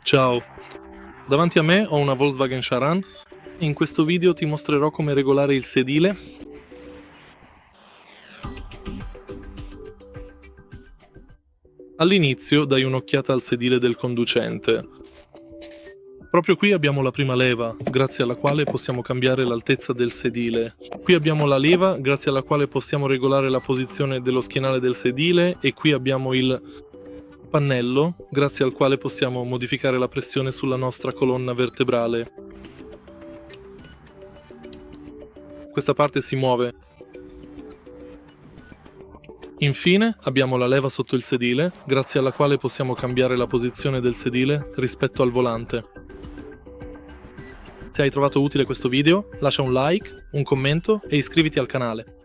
Ciao, davanti a me ho una Volkswagen Sharan e in questo video ti mostrerò come regolare il sedile. All'inizio dai un'occhiata al sedile del conducente. Proprio qui abbiamo la prima leva, grazie alla quale possiamo cambiare l'altezza del sedile. Qui abbiamo la leva, grazie alla quale possiamo regolare la posizione dello schienale del sedile, e qui abbiamo il pannello, grazie al quale possiamo modificare la pressione sulla nostra colonna vertebrale. Questa parte si muove. Infine abbiamo la leva sotto il sedile, grazie alla quale possiamo cambiare la posizione del sedile rispetto al volante. Se hai trovato utile questo video, lascia un like, un commento e iscriviti al canale.